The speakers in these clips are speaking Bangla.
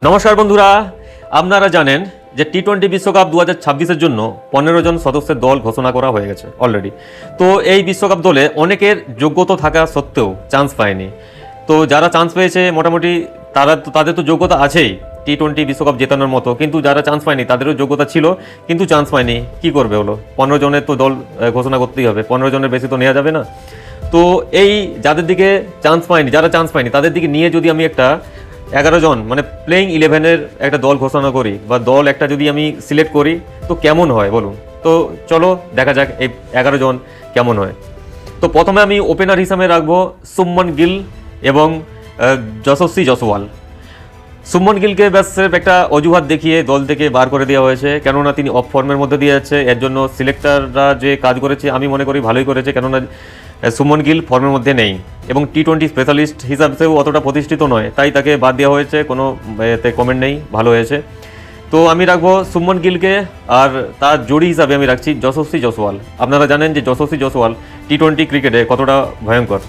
নমস্কার বন্ধুরা, আপনারা জানেন যে টি-20 বিশ্বকাপ 2026-এর জন্য 15 জন সদস্যের দল ঘোষণা করা হয়ে গেছে অলরেডি। তো এই বিশ্বকাপ দলে অনেকের যোগ্যতা থাকা সত্ত্বেও চান্স পায়নি। তো যারা চান্স পেয়েছে মোটামুটি তাদের তো যোগ্যতা আছেই টি-20 বিশ্বকাপ জেতানোর মতো, কিন্তু যারা চান্স পায়নি তাদেরও যোগ্যতা ছিল কিন্তু চান্স পায়নি। কি করবে হলো, 15 জনের তো দল ঘোষণা করতেই হবে, 15 জনের বেশি তো নেওয়া যাবে না। তো এই যারা চান্স পায়নি তাদের দিকে নিয়ে যদি আমি একটা 11 জন মানে প্লেইং 11-এর একটা দল ঘোষণা করি বা দল একটা যদি আমি সিলেক্ট করি তো কেমন হয় বলুন। তো চলো দেখা যাক এই 11 জন কেমন হয়। তো প্রথমে আমি ওপেনার হিসাবে রাখবো শুভমন গিল এবং যশস্বী জয়সওয়াল। শুভমন গিলকে ব্যাস একটা অজুহাত দেখিয়ে দল থেকে বার করে দেওয়া হয়েছে, কেননা তিনি অফ ফর্মের মধ্যে দিয়ে যাচ্ছে। এর জন্য সিলেক্টররা যে কাজ করেছে আমি মনে করি ভালোই করেছে, কেননা শুভমন গিল ফর্মের মধ্যে নেই এবং টি-20 স্পেশালিস্ট হিসাবেও অতটা প্রতিষ্ঠিত নয়, তাই তাকে বাদ দেওয়া হয়েছে। কোনো এতে কমেন্ট নেই, ভালো হয়েছে। তো আমি রাখবো শুভমন গিলকে, আর তার জড়ি হিসাবে আমি রাখছি যশস্বী জয়সওয়াল। আপনারা জানেন যে যশস্বী জয়সওয়াল টি-20 ক্রিকেটে কতটা ভয়ঙ্কর।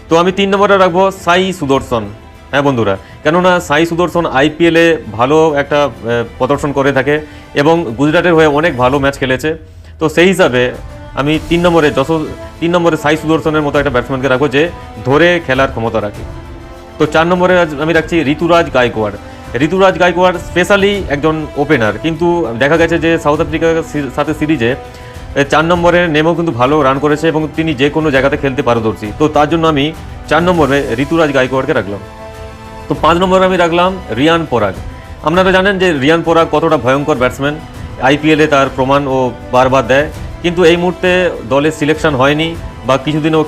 তো আমি 3 নম্বরে রাখবো সাই সুদর্শন। হ্যাঁ বন্ধুরা, কেননা সাই সুদর্শন আইপিএলে ভালো একটা প্রদর্শন করে থাকে এবং গুজরাটের হয়ে অনেক ভালো ম্যাচ খেলেছে। তো সেই হিসাবে আমি 3 নম্বরে সাই সুদর্শনের মতো একটা ব্যাটসম্যানকে রাখবো যে ধরে খেলার ক্ষমতা রাখে। তো 4 নম্বরে আমি রাখছি ঋতুরাজ গায়কোয়াড় স্পেশালি একজন ওপেনার, কিন্তু দেখা গেছে যে সাউথ আফ্রিকার সাথে সিরিজে 4 নম্বরে নেমেও কিন্তু ভালো রান করেছে এবং তিনি যে কোনো জায়গাতে খেলতে পারদর্শী। তো তার জন্য আমি 4 নম্বরে ঋতুরাজ গায়কোয়াড়কে রাখলাম। তো 5 নম্বরে আমি রাখলাম রিয়ান পরাগ। আপনারা জানেন যে রিয়ান পরাগ কতটা ভয়ঙ্কর ব্যাটসম্যান, আইপিএলে তার প্রমাণ ও বারবার দেয়, কিন্তু এই মুহূর্তে দলে সিলেকশন হয়নি বা কিছুদিন ও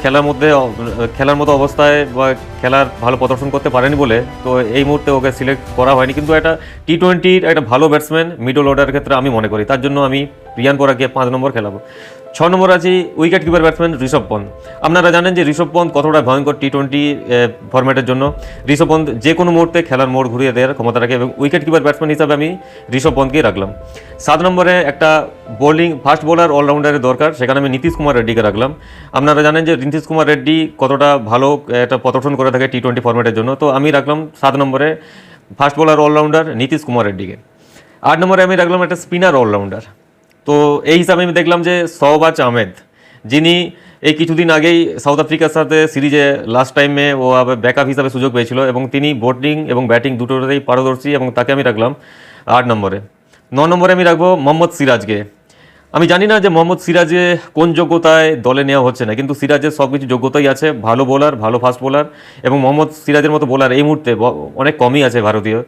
খেলার মতো অবস্থায় বা খেলার ভালো প্রদর্শন করতে পারেনি বলে তো এই মুহূর্তে ওকে সিলেক্ট করা হয়নি। কিন্তু একটা টি-20-র একটা ভালো ব্যাটসম্যান মিডল অর্ডারের ক্ষেত্রে আমি মনে করি, তার জন্য আমি রিয়ান পরাগকে 5 নম্বর খেলাবো। 6 নম্বর আছি wicket keeper batsman Rishabh Pant. আপনারা জানেন যে ঋষভ পন্থ কতটা ভয়ঙ্কর টি-20 ফরম্যাটের জন্য। ঋষভ পন্থ যে কোনো মুহূর্তে খেলার মোড় ঘুরিয়ে দেওয়ার ক্ষমতা রাখে এবং উইকেট কিপার ব্যাটসম্যান হিসাবে আমি ঋষভ পন্থকেই রাখলাম। 7 নম্বরে একটা ফাস্ট বোলার অলরাউন্ডারের দরকার, সেখানে আমি নীতিশ কুমার রেড্ডিকে রাখলাম। আপনারা জানেন যে নীতিশ কুমার রেড্ডি কতটা ভালো একটা প্রদর্শন করে থাকে টি-20 ফরম্যাটের জন্য। তো আমি রাখলাম 7 নম্বরে fast bowler allrounder Nitish Kumar রেড্ডিকে। 8 নম্বরে আমি রাখলাম একটা স্পিনার অলরাউন্ডার। তো এই হিসাবে আমি দেখলাম যে শহবাজ আহমেদ, যিনি এই কিছুদিন আগেই সাউথ আফ্রিকার সাথে সিরিজে লাস্ট টাইমে ও ব্যাকআপ হিসাবে সুযোগ পেয়েছিল এবং তিনি বোলিং এবং ব্যাটিং দুটোতেই পারদর্শী এবং তাকে আমি রাখলাম 8 নম্বরে। 9 নম্বরে আমি রাখবো মোহাম্মদ সিরাজকে। আমি জানি না যে মোহাম্মদ সিরাজে কোন যোগ্যতায় দলে নেওয়া হচ্ছে না, কিন্তু সিরাজের সব কিছু যোগ্যতাই আছে, ভালো বোলার, ভালো ফাস্ট বোলার এবং মোহাম্মদ সিরাজের মতো বোলার এই মুহূর্তে অনেক কমই আছে ভারতীয়।